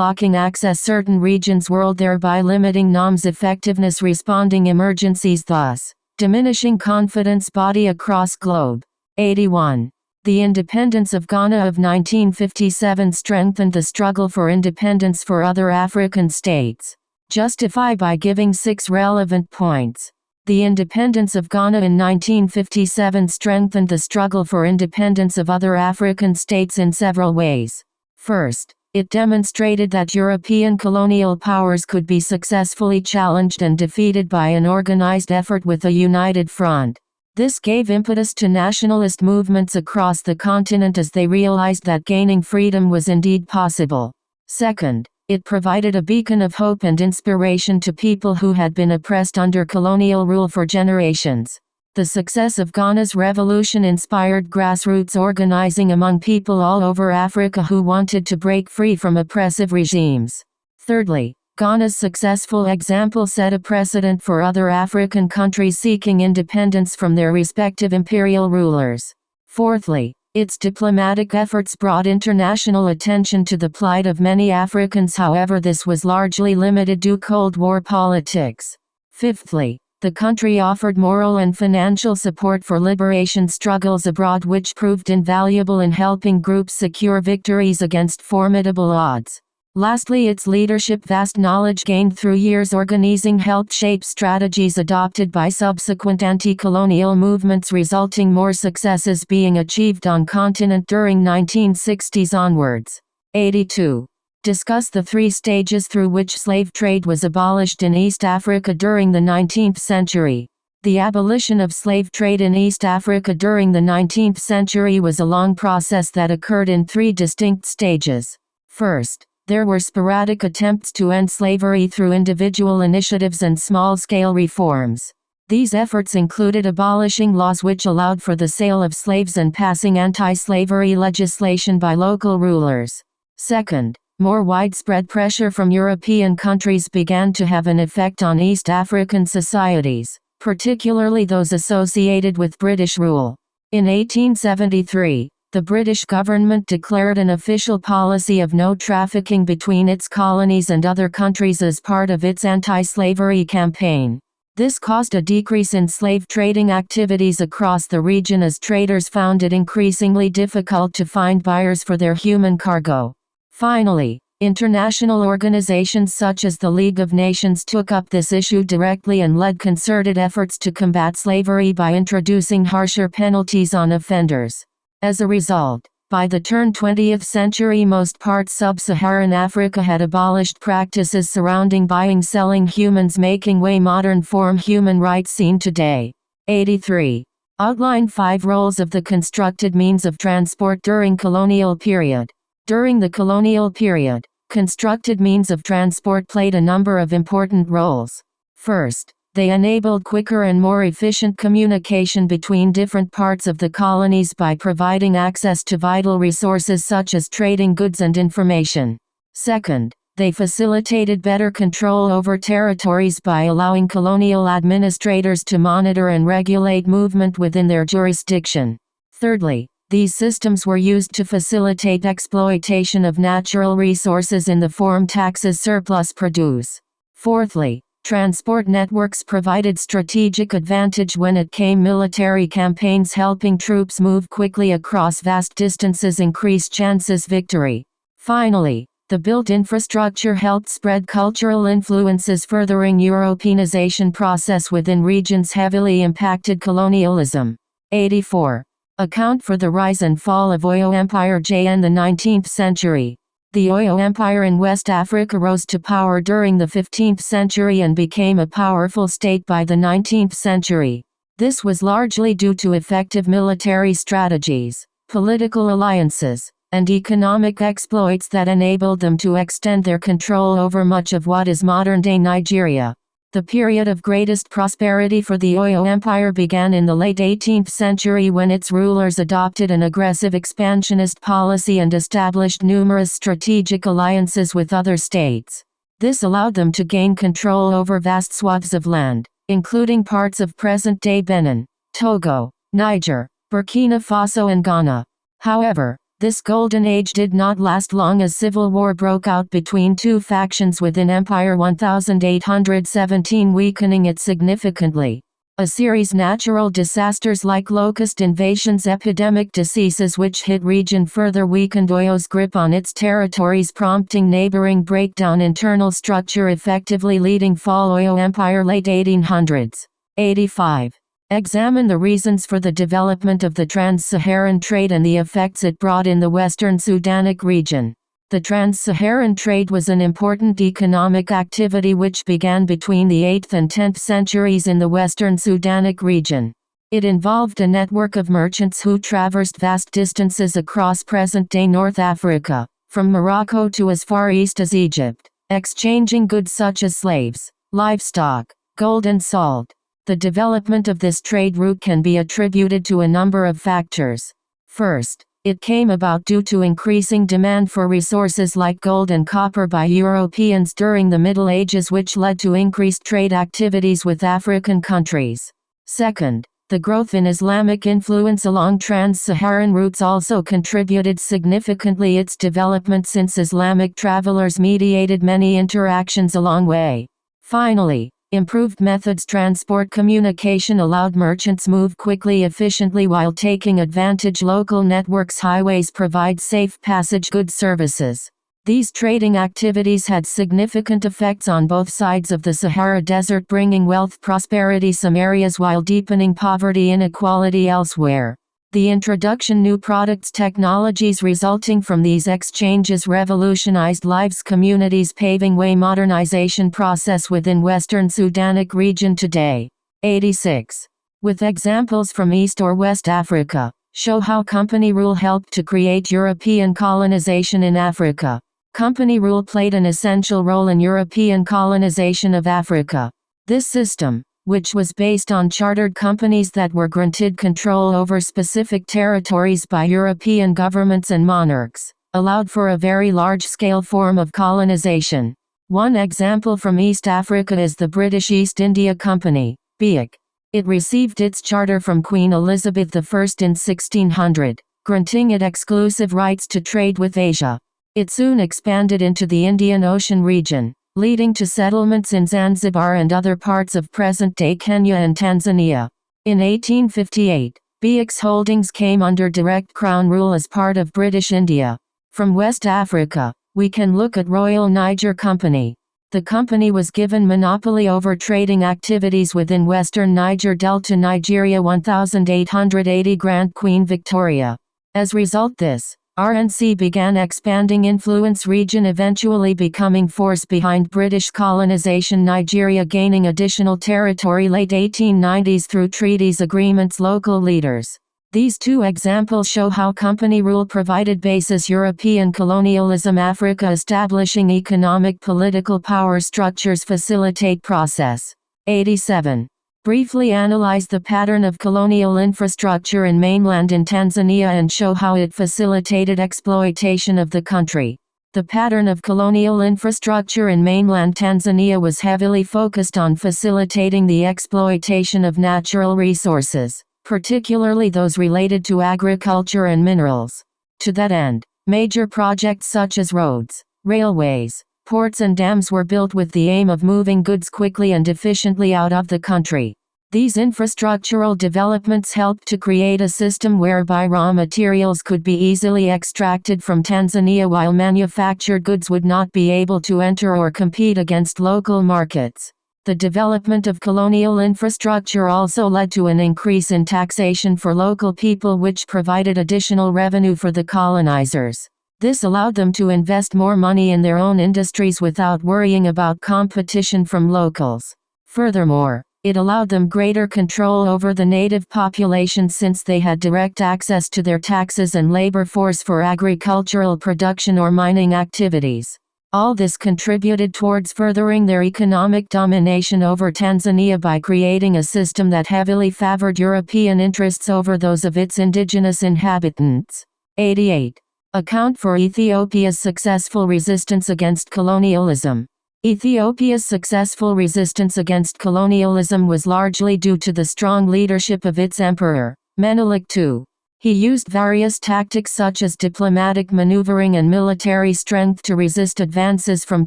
blocking access certain regions world, thereby limiting NAM's effectiveness responding emergencies, thus diminishing confidence body across globe. 81. The independence of Ghana of 1957 strengthened the struggle for independence for other African states. Justify by giving 6 relevant points. The independence of Ghana in 1957 strengthened the struggle for independence of other African states in several ways. First, it demonstrated that European colonial powers could be successfully challenged and defeated by an organized effort with a united front. This gave impetus to nationalist movements across the continent as they realized that gaining freedom was indeed possible. Second, it provided a beacon of hope and inspiration to people who had been oppressed under colonial rule for generations. The success of Ghana's revolution inspired grassroots organizing among people all over Africa who wanted to break free from oppressive regimes. Thirdly, Ghana's successful example set a precedent for other African countries seeking independence from their respective imperial rulers. Fourthly, its diplomatic efforts brought international attention to the plight of many Africans, however this was largely limited to Cold War politics. Fifthly, the country offered moral and financial support for liberation struggles abroad, which proved invaluable in helping groups secure victories against formidable odds. Lastly, its leadership, vast knowledge gained through years organizing, helped shape strategies adopted by subsequent anti-colonial movements, resulting more successes being achieved on continent during 1960s onwards. 82. Discuss the 3 stages through which slave trade was abolished in East Africa during the 19th century. The abolition of slave trade in East Africa during the 19th century was a long process that occurred in 3 distinct stages. First, there were sporadic attempts to end slavery through individual initiatives and small-scale reforms. These efforts included abolishing laws which allowed for the sale of slaves and passing anti-slavery legislation by local rulers. Second, more widespread pressure from European countries began to have an effect on East African societies, particularly those associated with British rule. In 1873, the British government declared an official policy of no trafficking between its colonies and other countries as part of its anti-slavery campaign. This caused a decrease in slave trading activities across the region as traders found it increasingly difficult to find buyers for their human cargo. Finally, international organizations such as the League of Nations took up this issue directly and led concerted efforts to combat slavery by introducing harsher penalties on offenders. As a result, by the turn 20th century, most parts sub-Saharan Africa had abolished practices surrounding buying selling humans, making way modern form human rights seen today. 83. Outline 5 roles of the constructed means of transport during colonial period. During the colonial period, constructed means of transport played a number of important roles. First, they enabled quicker and more efficient communication between different parts of the colonies by providing access to vital resources such as trading goods and information. Second, they facilitated better control over territories by allowing colonial administrators to monitor and regulate movement within their jurisdiction. Thirdly, these systems were used to facilitate exploitation of natural resources in the form taxes surplus produce. Fourthly, transport networks provided strategic advantage when it came military campaigns, helping troops move quickly across vast distances increased chances victory. Finally, the built infrastructure helped spread cultural influences, furthering Europeanization process within regions heavily impacted colonialism. 84. Account for the rise and fall of Oyo Empire in the 19th century. The Oyo Empire in West Africa rose to power during the 15th century and became a powerful state by the 19th century. This was largely due to effective military strategies, political alliances, and economic exploits that enabled them to extend their control over much of what is modern-day Nigeria. The period of greatest prosperity for the Oyo Empire began in the late 18th century when its rulers adopted an aggressive expansionist policy and established numerous strategic alliances with other states. This allowed them to gain control over vast swaths of land, including parts of present-day Benin, Togo, Niger, Burkina Faso and Ghana. However, This golden age did not last long as civil war broke out between two factions within Empire 1817, weakening it significantly. A series natural disasters like locust invasions, epidemic diseases which hit region further weakened Oyo's grip on its territories, prompting neighboring breakdown internal structure, effectively leading fall Oyo Empire late 1800s. 85. Examine the reasons for the development of the trans-Saharan trade and the effects it brought in the Western Sudanic region. The trans-Saharan trade was an important economic activity which began between the 8th and 10th centuries in the Western Sudanic region. It involved a network of merchants who traversed vast distances across present-day North Africa, from Morocco to as far east as Egypt, exchanging goods such as slaves, livestock, gold and salt. The development of this trade route can be attributed to a number of factors. First, it came about due to increasing demand for resources like gold and copper by Europeans during the Middle Ages, which led to increased trade activities with African countries. Second, the growth in Islamic influence along trans-Saharan routes also contributed significantly its development, since Islamic travelers mediated many interactions along way. Finally, improved methods transport communication allowed merchants move quickly, efficiently while taking advantage local networks. Highways provide safe passage goods services. These trading activities had significant effects on both sides of the Sahara Desert, bringing wealth prosperity some areas while deepening poverty inequality elsewhere. The introduction new products technologies resulting from these exchanges revolutionized lives communities, paving way modernization process within Western Sudanic region today. 86. With examples from East or West Africa, show how company rule helped to create European colonization in Africa. Company rule played an essential role in European colonization of Africa. This system, which was based on chartered companies that were granted control over specific territories by European governments and monarchs, allowed for a very large-scale form of colonization. One example from East Africa is the British East India Company, BEIC. It received its charter from Queen Elizabeth I in 1600, granting it exclusive rights to trade with Asia. It soon expanded into the Indian Ocean region, leading to settlements in Zanzibar and other parts of present-day Kenya and Tanzania. In 1858, BEIC's holdings came under direct crown rule as part of British India. From West Africa, we can look at Royal Niger Company. The company was given monopoly over trading activities within Western Niger Delta, Nigeria 1880 Grand Queen Victoria. As result this, RNC began expanding influence region, eventually becoming force behind British colonization. Nigeria gaining additional territory late 1890s through treaties agreements local leaders. These two examples show how company rule provided basis European colonialism. Africa establishing economic political power structures facilitate process. 87. Briefly analyze the pattern of colonial infrastructure in mainland in Tanzania and show how it facilitated exploitation of the country. The pattern of colonial infrastructure in mainland Tanzania was heavily focused on facilitating the exploitation of natural resources, particularly those related to agriculture and minerals. To that end, major projects such as roads, railways, ports and dams were built with the aim of moving goods quickly and efficiently out of the country. These infrastructural developments helped to create a system whereby raw materials could be easily extracted from Tanzania while manufactured goods would not be able to enter or compete against local markets. The development of colonial infrastructure also led to an increase in taxation for local people, which provided additional revenue for the colonizers. This allowed them to invest more money in their own industries without worrying about competition from locals. Furthermore, it allowed them greater control over the native population since they had direct access to their taxes and labor force for agricultural production or mining activities. All this contributed towards furthering their economic domination over Tanzania by creating a system that heavily favored European interests over those of its indigenous inhabitants. 88. Account for Ethiopia's successful resistance against colonialism. Ethiopia's successful resistance against colonialism was largely due to the strong leadership of its emperor, Menelik II. He used various tactics such as diplomatic maneuvering and military strength to resist advances from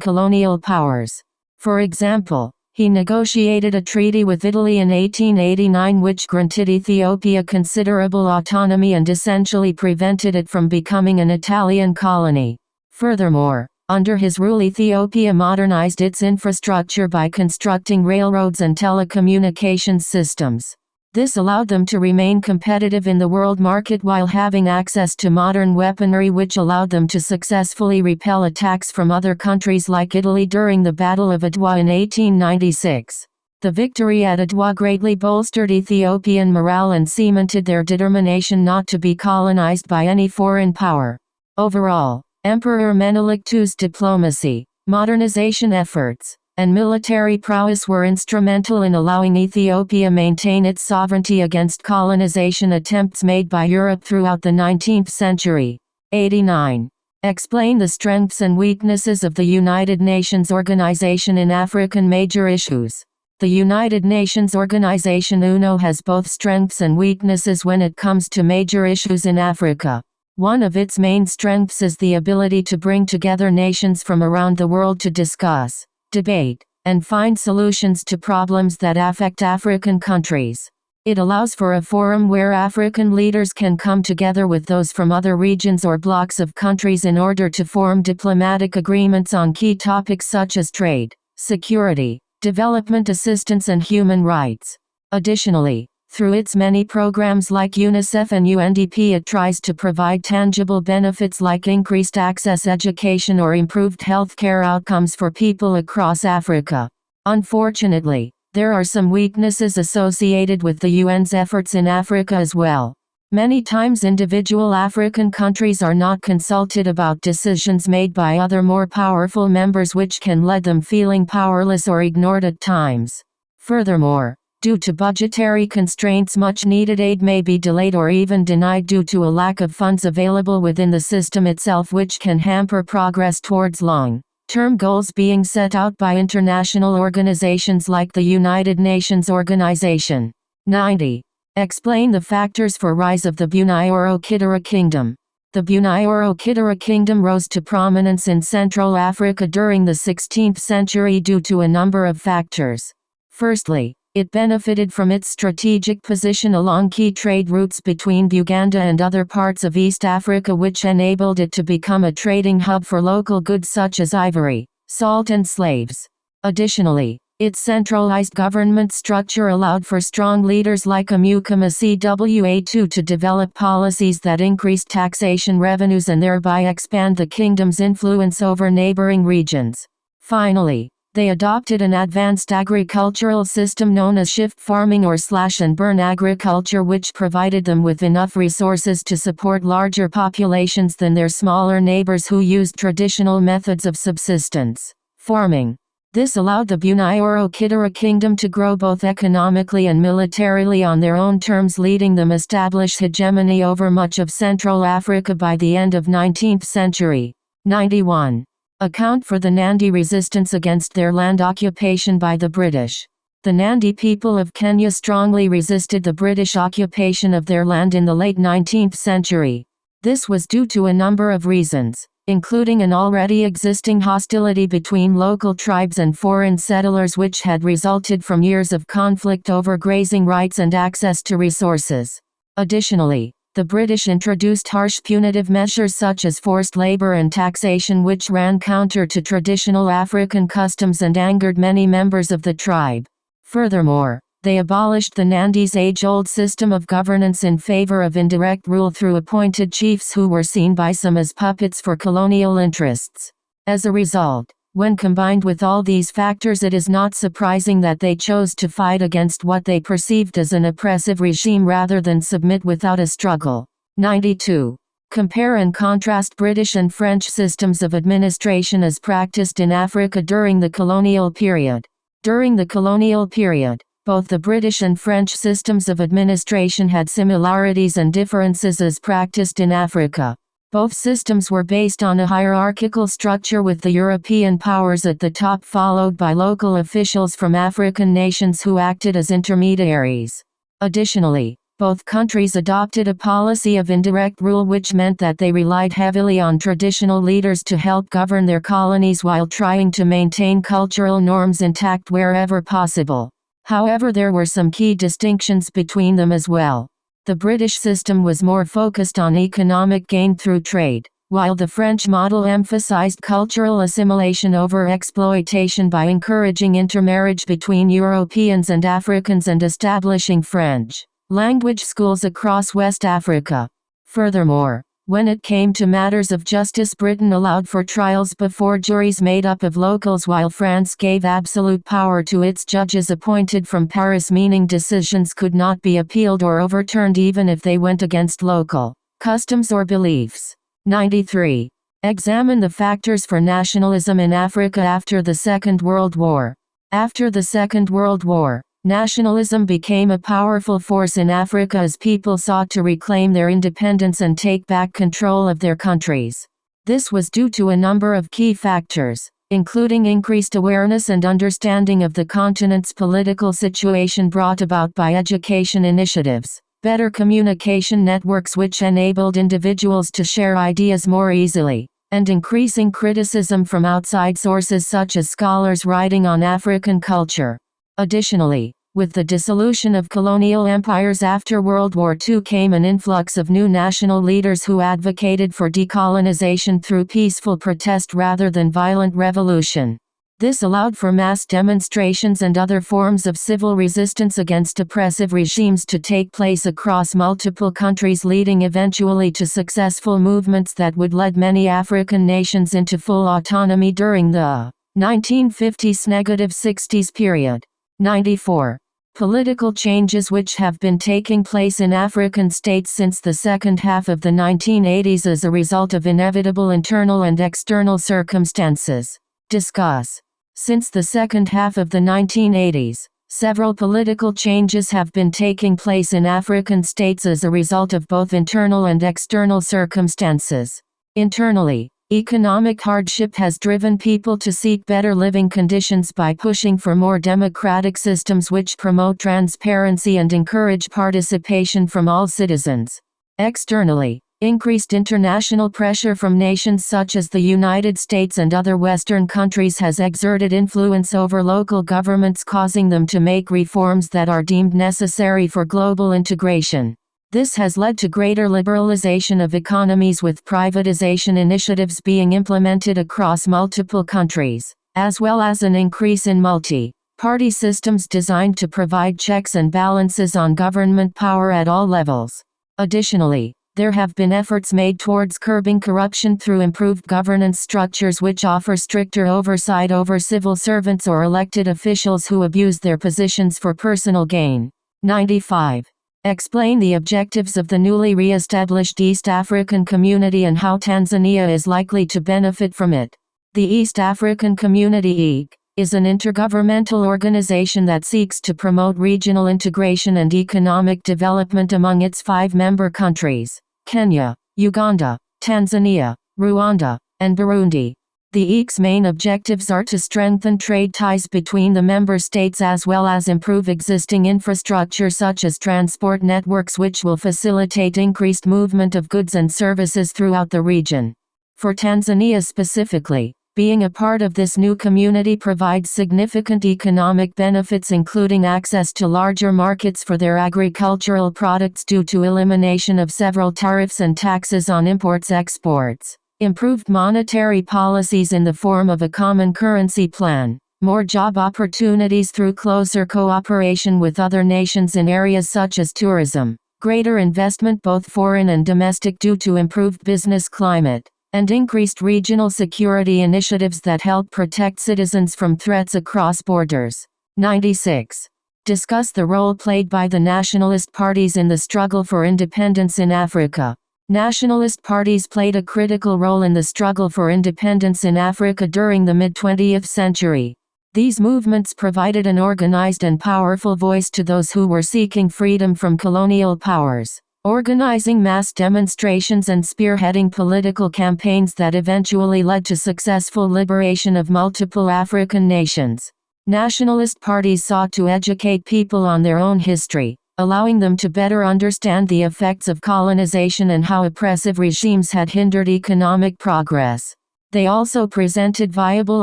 colonial powers. For example, he negotiated a treaty with Italy in 1889 which granted Ethiopia considerable autonomy and essentially prevented it from becoming an Italian colony. Furthermore, under his rule Ethiopia modernized its infrastructure by constructing railroads and telecommunications systems. This allowed them to remain competitive in the world market while having access to modern weaponry which allowed them to successfully repel attacks from other countries like Italy during the Battle of Adwa in 1896. The victory at Adwa greatly bolstered Ethiopian morale and cemented their determination not to be colonized by any foreign power. Overall, Emperor Menelik II's diplomacy, modernization efforts, and military prowess were instrumental in allowing Ethiopia maintain its sovereignty against colonization attempts made by Europe throughout the 19th century. 89. Explain the strengths and weaknesses of the United Nations Organization in African major issues. The United Nations Organization UNO has both strengths and weaknesses when it comes to major issues in Africa. One of its main strengths is the ability to bring together nations from around the world to discuss, debate, and find solutions to problems that affect African countries. It allows for a forum where African leaders can come together with those from other regions or blocs of countries in order to form diplomatic agreements on key topics such as trade, security, development assistance and human rights. Additionally, through its many programs like UNICEF and UNDP it tries to provide tangible benefits like increased access education or improved healthcare outcomes for people across Africa. Unfortunately, there are some weaknesses associated with the UN's efforts in Africa as well. Many times individual African countries are not consulted about decisions made by other more powerful members which can leave them feeling powerless or ignored at times. Furthermore, due to budgetary constraints much needed aid may be delayed or even denied due to a lack of funds available within the system itself which can hamper progress towards long-term goals being set out by international organizations like the United Nations Organization. 90. Explain the factors for rise of the Bunyoro-Kidara Kingdom. The Bunyoro-Kidara Kingdom rose to prominence in Central Africa during the 16th century due to a number of factors. Firstly, it benefited from its strategic position along key trade routes between Buganda and other parts of East Africa which enabled it to become a trading hub for local goods such as ivory, salt and slaves. Additionally, its centralized government structure allowed for strong leaders like Amukama Cwa to develop policies that increased taxation revenues and thereby expand the kingdom's influence over neighboring regions. Finally, they adopted an advanced agricultural system known as shift farming or slash-and-burn agriculture which provided them with enough resources to support larger populations than their smaller neighbors who used traditional methods of subsistence farming. This allowed the Bunyoro-Kidara Kingdom to grow both economically and militarily on their own terms, leading them establish hegemony over much of Central Africa by the end of 19th century. 91. Account for the Nandi resistance against their land occupation by the British. The Nandi people of Kenya strongly resisted the British occupation of their land in the late 19th century. This was due to a number of reasons, including an already existing hostility between local tribes and foreign settlers which had resulted from years of conflict over grazing rights and access to resources. Additionally, the British introduced harsh punitive measures such as forced labor and taxation which ran counter to traditional African customs and angered many members of the tribe. Furthermore, they abolished the Nandi's age-old system of governance in favor of indirect rule through appointed chiefs who were seen by some as puppets for colonial interests. As a result, when combined with all these factors, it is not surprising that they chose to fight against what they perceived as an oppressive regime rather than submit without a struggle. 92. Compare and contrast British and French systems of administration as practiced in Africa during the colonial period. During the colonial period, both the British and French systems of administration had similarities and differences as practiced in Africa. Both systems were based on a hierarchical structure with the European powers at the top followed by local officials from African nations who acted as intermediaries. Additionally, Both countries adopted a policy of indirect rule, which meant that they relied heavily on traditional leaders to help govern their colonies while trying to maintain cultural norms intact wherever possible. However, there were some key distinctions between them as well. The British system was more focused on economic gain through trade, while the French model emphasized cultural assimilation over exploitation by encouraging intermarriage between Europeans and Africans and establishing French language schools across West Africa. Furthermore, when it came to matters of justice, Britain allowed for trials before juries made up of locals, while France gave absolute power to its judges appointed from Paris, meaning decisions could not be appealed or overturned even if they went against local customs or beliefs. 93. Examine the factors for nationalism in Africa after the Second World War. After the Second World War, nationalism became a powerful force in Africa as people sought to reclaim their independence and take back control of their countries. This was due to a number of key factors, including increased awareness and understanding of the continent's political situation brought about by education initiatives, better communication networks which enabled individuals to share ideas more easily, and increasing criticism from outside sources such as scholars writing on African culture. Additionally, with the dissolution of colonial empires after World War II came an influx of new national leaders who advocated for decolonization through peaceful protest rather than violent revolution. This allowed for mass demonstrations and other forms of civil resistance against oppressive regimes to take place across multiple countries, leading eventually to successful movements that would lead many African nations into full autonomy during the 1950s–60s period. 94. Political changes which have been taking place in African states since the second half of the 1980s as a result of inevitable internal and external circumstances. Discuss. Since the second half of the 1980s, several political changes have been taking place in African states as a result of both internal and external circumstances. Internally, economic hardship has driven people to seek better living conditions by pushing for more democratic systems which promote transparency and encourage participation from all citizens. Externally, increased international pressure from nations such as the United States and other Western countries has exerted influence over local governments, causing them to make reforms that are deemed necessary for global integration. This has led to greater liberalization of economies, with privatization initiatives being implemented across multiple countries, as well as an increase in multi-party systems designed to provide checks and balances on government power at all levels. Additionally, there have been efforts made towards curbing corruption through improved governance structures which offer stricter oversight over civil servants or elected officials who abuse their positions for personal gain. 95. Explain the objectives of the newly re-established East African Community and how Tanzania is likely to benefit from it. The East African Community (EAC) is an intergovernmental organization that seeks to promote regional integration and economic development among its 5 member countries: Kenya, Uganda, Tanzania, Rwanda, and Burundi. The EAC's main objectives are to strengthen trade ties between the member states as well as improve existing infrastructure such as transport networks, which will facilitate increased movement of goods and services throughout the region. For Tanzania specifically, being a part of this new community provides significant economic benefits, including access to larger markets for their agricultural products due to elimination of several tariffs and taxes on imports-exports. Improved monetary policies in the form of a common currency plan, more job opportunities through closer cooperation with other nations in areas such as tourism, greater investment both foreign and domestic due to improved business climate, and increased regional security initiatives that help protect citizens from threats across borders. 96. Discuss the role played by the nationalist parties in the struggle for independence in Africa. Nationalist parties played a critical role in the struggle for independence in Africa during the mid-20th century. These movements provided an organized and powerful voice to those who were seeking freedom from colonial powers, organizing mass demonstrations and spearheading political campaigns that eventually led to successful liberation of multiple African nations. Nationalist parties sought to educate people on their own history, allowing them to better understand the effects of colonization and how oppressive regimes had hindered economic progress. They also presented viable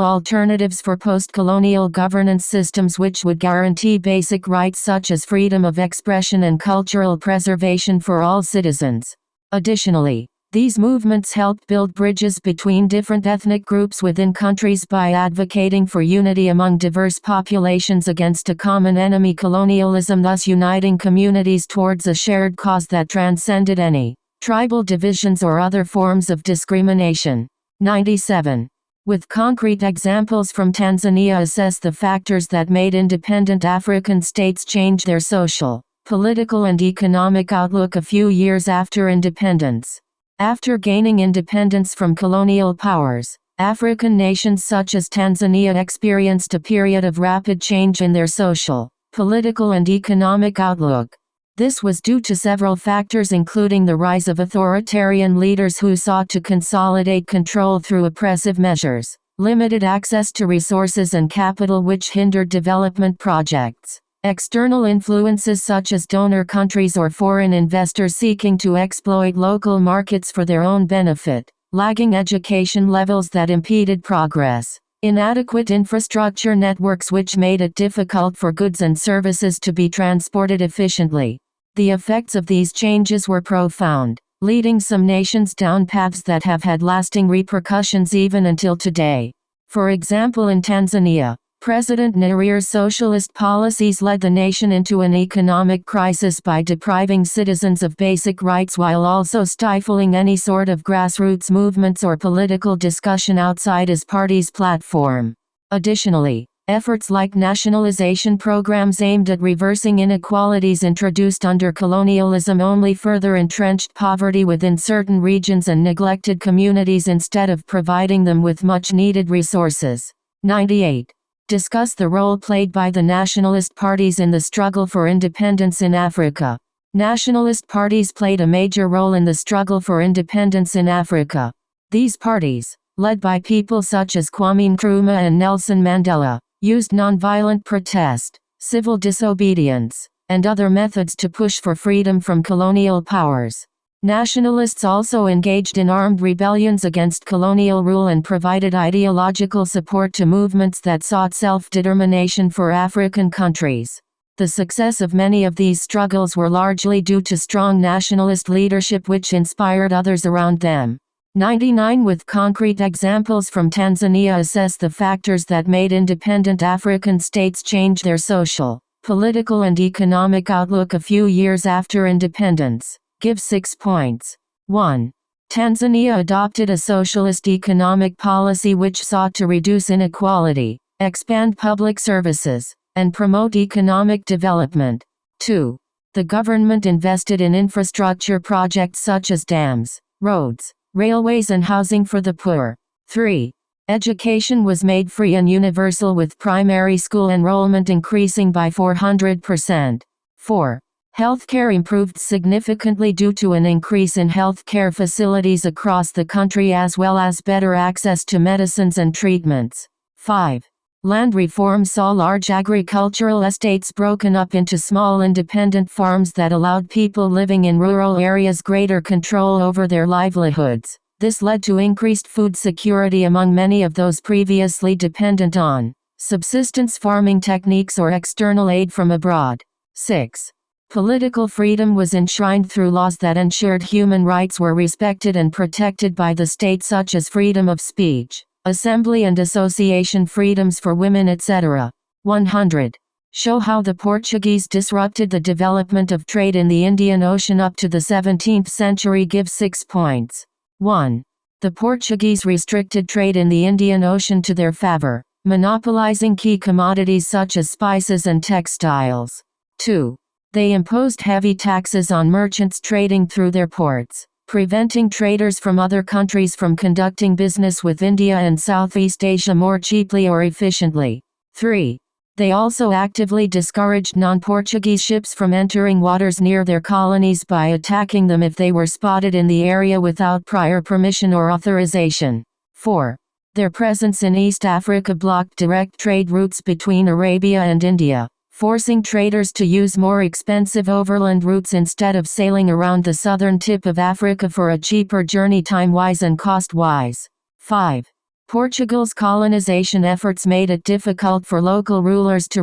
alternatives for post-colonial governance systems which would guarantee basic rights such as freedom of expression and cultural preservation for all citizens. Additionally, these movements helped build bridges between different ethnic groups within countries by advocating for unity among diverse populations against a common enemy, colonialism, thus uniting communities towards a shared cause that transcended any tribal divisions or other forms of discrimination. 97. With concrete examples from Tanzania, assess the factors that made independent African states change their social, political and economic outlook a few years after independence. After gaining independence from colonial powers, African nations such as Tanzania experienced a period of rapid change in their social, political and economic outlook. This was due to several factors, including the rise of authoritarian leaders who sought to consolidate control through oppressive measures, limited access to resources and capital which hindered development projects, external influences such as donor countries or foreign investors seeking to exploit local markets for their own benefit, lagging education levels that impeded progress, inadequate infrastructure networks which made it difficult for goods and services to be transported efficiently. The effects of these changes were profound, leading some nations down paths that have had lasting repercussions even until today. For example, in Tanzania, President Nyerire's socialist policies led the nation into an economic crisis by depriving citizens of basic rights while also stifling any sort of grassroots movements or political discussion outside his party's platform. Additionally, efforts like nationalization programs aimed at reversing inequalities introduced under colonialism only further entrenched poverty within certain regions and neglected communities instead of providing them with much-needed resources. 98. Discuss the role played by the nationalist parties in the struggle for independence in Africa. Nationalist parties played a major role in the struggle for independence in Africa. These parties, led by people such as Kwame Nkrumah and Nelson Mandela, used nonviolent protest, civil disobedience, and other methods to push for freedom from colonial powers. Nationalists also engaged in armed rebellions against colonial rule and provided ideological support to movements that sought self-determination for African countries. The success of many of these struggles were largely due to strong nationalist leadership which inspired others around them. 99. With concrete examples from Tanzania, assess the factors that made independent African states change their social, political and economic outlook a few years after independence. Give 6 points. 1. Tanzania adopted a socialist economic policy which sought to reduce inequality, expand public services, and promote economic development. 2. The government invested in infrastructure projects such as dams, roads, railways and housing for the poor. 3. Education was made free and universal with primary school enrollment increasing by 400%. 4. Healthcare improved significantly due to an increase in healthcare facilities across the country as well as better access to medicines and treatments. 5. Land reform saw large agricultural estates broken up into small independent farms that allowed people living in rural areas greater control over their livelihoods. This led to increased food security among many of those previously dependent on subsistence farming techniques or external aid from abroad. 6. Political freedom was enshrined through laws that ensured human rights were respected and protected by the state, such as freedom of speech, assembly and association freedoms for women, etc. 100. Show how the Portuguese disrupted the development of trade in the Indian Ocean up to the 17th century. Give 6 points. 1. The Portuguese restricted trade in the Indian Ocean to their favor, monopolizing key commodities such as spices and textiles. 2. They imposed heavy taxes on merchants trading through their ports, preventing traders from other countries from conducting business with India and Southeast Asia more cheaply or efficiently. 3. They also actively discouraged non-Portuguese ships from entering waters near their colonies by attacking them if they were spotted in the area without prior permission or authorization. 4. Their presence in East Africa blocked direct trade routes between Arabia and India. forcing traders to use more expensive overland routes instead of sailing around the southern tip of Africa for a cheaper journey time-wise and cost-wise. 5. Portugal's colonization efforts made it difficult for local rulers to